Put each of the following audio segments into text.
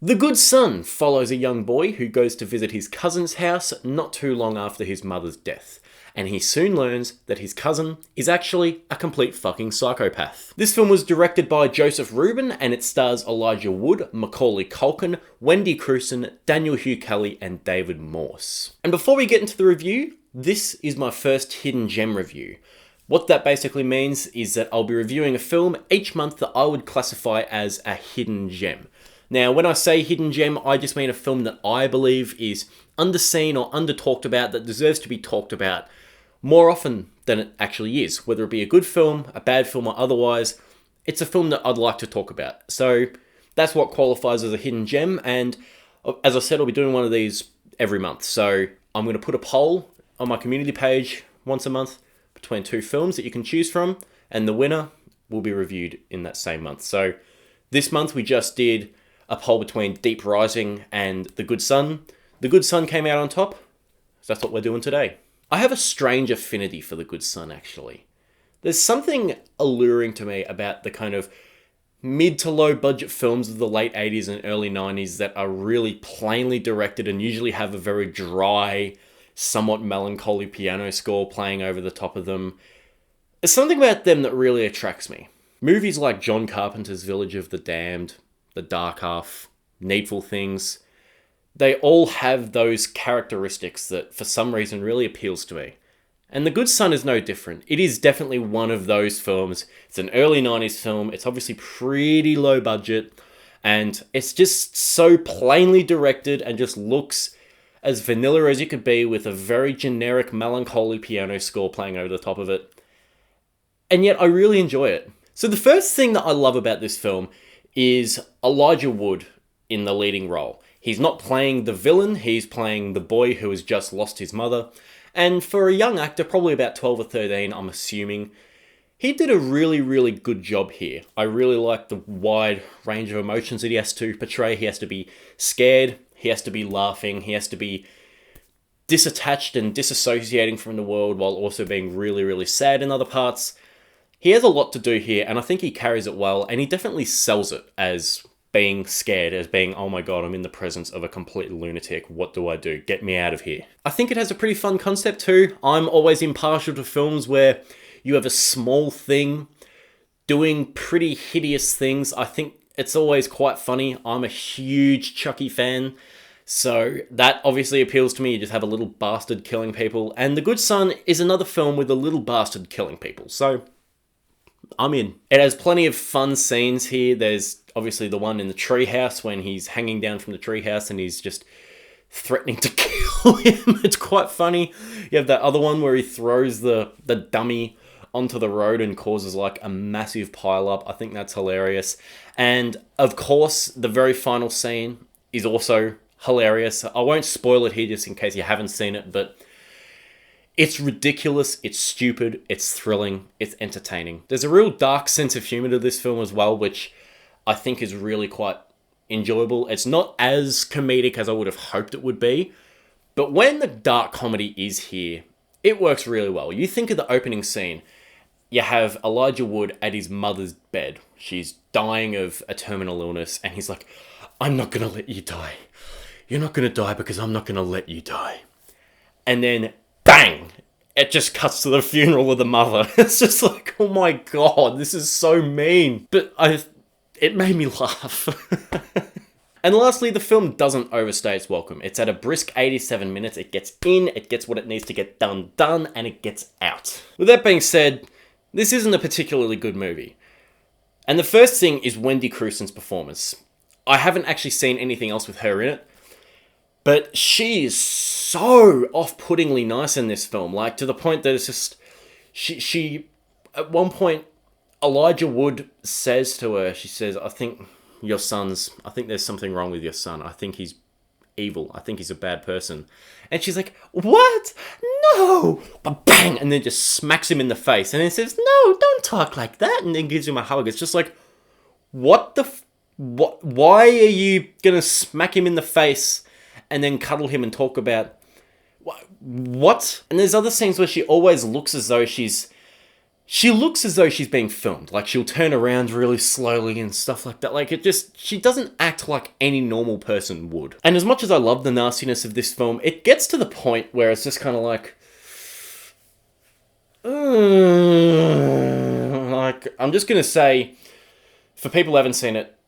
The Good Son follows a young boy who goes to visit his cousin's house not too long after his mother's death, and he soon learns that his cousin is actually a complete fucking psychopath. This film was directed by Joseph Rubin, and it stars Elijah Wood, Macaulay Culkin, Wendy Crewson, Daniel Hugh Kelly, and David Morse. And before we get into the review, this is my first hidden gem review. What that basically means is that I'll be reviewing a film each month that I would classify as a hidden gem. Now, when I say hidden gem, I just mean a film that I believe is underseen or under-talked about that deserves to be talked about more often than it actually is. Whether it be a good film, a bad film, or otherwise, it's a film that I'd like to talk about. So that's what qualifies as a hidden gem, and as I said, I'll be doing one of these every month. So I'm going to put a poll on my community page once a month between two films that you can choose from, and the winner will be reviewed in that same month. So this month we just did a poll between Deep Rising and The Good Son. The Good Son came out on top, so that's what we're doing today. I have a strange affinity for The Good Son, actually. There's something alluring to me about the kind of mid to low budget films of the late 80s and early 90s that are really plainly directed and usually have a very dry, somewhat melancholy piano score playing over the top of them. There's something about them that really attracts me. Movies like John Carpenter's Village of the Damned, The Dark Half, Needful Things, they all have those characteristics that for some reason really appeals to me. And The Good Son is no different. It is definitely one of those films. It's an early 90s film. It's obviously pretty low budget. And it's just so plainly directed and just looks as vanilla as you could be with a very generic melancholy piano score playing over the top of it. And yet I really enjoy it. So the first thing that I love about this film is Elijah Wood in the leading role. He's not playing the villain, he's playing the boy who has just lost his mother. And for a young actor, probably about 12 or 13, I'm assuming, he did a really, really good job here. I really like the wide range of emotions that he has to portray. He has to be scared, he has to be laughing, he has to be disattached and disassociating from the world while also being really, really sad in other parts. He has a lot to do here, and I think he carries it well, and he definitely sells it as being scared, as being, oh my god, I'm in the presence of a complete lunatic, what do I do? Get me out of here. I think it has a pretty fun concept too. I'm always impartial to films where you have a small thing doing pretty hideous things. I think it's always quite funny. I'm a huge Chucky fan, so that obviously appeals to me. You just have a little bastard killing people, and The Good Son is another film with a little bastard killing people, so I'm in. It has plenty of fun scenes here. There's obviously the one in the treehouse when he's hanging down from the treehouse and he's just threatening to kill him. It's quite funny. You have that other one where he throws the dummy onto the road and causes like a massive pile up. I think that's hilarious. And of course, the very final scene is also hilarious. I won't spoil it here just in case you haven't seen it, but it's ridiculous, it's stupid, it's thrilling, it's entertaining. There's a real dark sense of humour to this film as well, which I think is really quite enjoyable. It's not as comedic as I would have hoped it would be, but when the dark comedy is here, it works really well. You think of the opening scene, you have Elijah Wood at his mother's bed. She's dying of a terminal illness, and he's like, I'm not going to let you die. You're not going to die because I'm not going to let you die. And then bang! It just cuts to the funeral of the mother. It's just like, oh my god, this is so mean. But it made me laugh. And lastly, the film doesn't overstay its welcome. It's at a brisk 87 minutes. It gets in, it gets what it needs to get done, and it gets out. With that being said, this isn't a particularly good movie. And the first thing is Wendy Crewson's performance. I haven't actually seen anything else with her in it, but she is so off-puttingly nice in this film, like to the point that it's just, she at one point, Elijah Wood says to her, she says, I think there's something wrong with your son. I think he's evil. I think he's a bad person. And she's like, what? No! But bang! And then just smacks him in the face. And then says, no, don't talk like that. And then gives him a hug. It's just like, what the why are you gonna smack him in the face and then cuddle him and talk about what? And there's other scenes where she always looks as though she's she looks as though she's being filmed. Like, she'll turn around really slowly and stuff like that. Like, she doesn't act like any normal person would. And as much as I love the nastiness of this film, it gets to the point where it's just kind of like, like, I'm just going to say, for people who haven't seen it,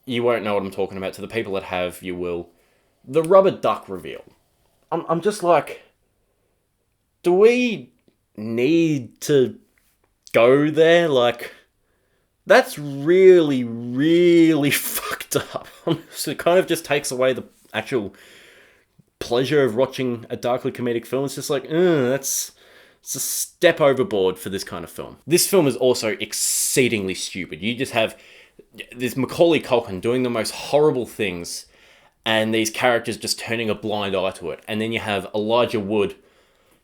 you won't know what I'm talking about. To the people that have, you will. The rubber duck reveal. I'm just like, do we need to go there? Like, that's really, really fucked up. So it kind of just takes away the actual pleasure of watching a darkly comedic film. It's just like, it's a step overboard for this kind of film. This film is also exceedingly stupid. You just have this Macaulay Culkin doing the most horrible things, and these characters just turning a blind eye to it. And then you have Elijah Wood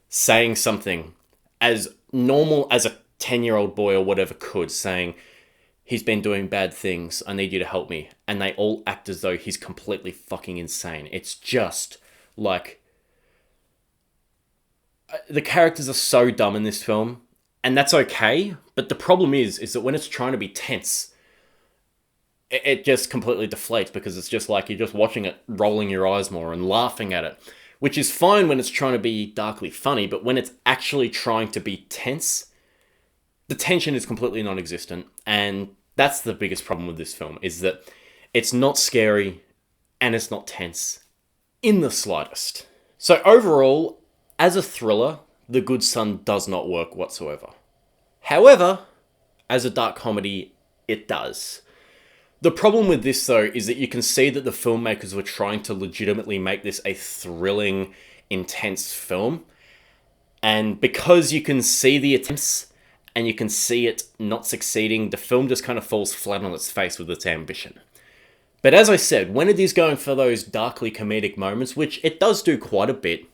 saying something as normal as a 10-year-old boy or whatever could, saying, he's been doing bad things, I need you to help me. And they all act as though he's completely fucking insane. It's just like, the characters are so dumb in this film, and that's okay. But the problem is that when it's trying to be tense, it just completely deflates, because it's just like you're just watching it, rolling your eyes more and laughing at it, which is fine when it's trying to be darkly funny, but when it's actually trying to be tense, the tension is completely non-existent. And that's the biggest problem with this film, is that it's not scary and it's not tense in the slightest. So overall, as a thriller, The Good Son does not work whatsoever. However, as a dark comedy, it does. The problem with this, though, is that you can see that the filmmakers were trying to legitimately make this a thrilling, intense film. And because you can see the attempts and you can see it not succeeding, the film just kind of falls flat on its face with its ambition. But as I said, when it is going for those darkly comedic moments, which it does do quite a bit,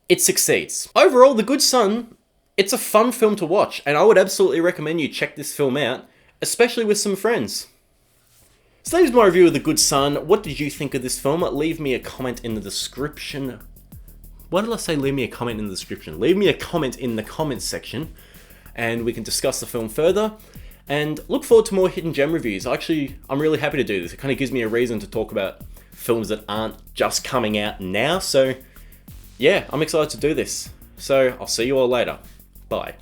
it succeeds. Overall, The Good Son, it's a fun film to watch, and I would absolutely recommend you check this film out, especially with some friends. So that is my review of The Good Son. What did you think of this film? Leave me a comment in the description. Why did I say leave me a comment in the description? Leave me a comment in the comments section, and we can discuss the film further. And look forward to more Hidden Gem reviews. I'm really happy to do this. It kind of gives me a reason to talk about films that aren't just coming out now. So yeah, I'm excited to do this. So I'll see you all later. Bye.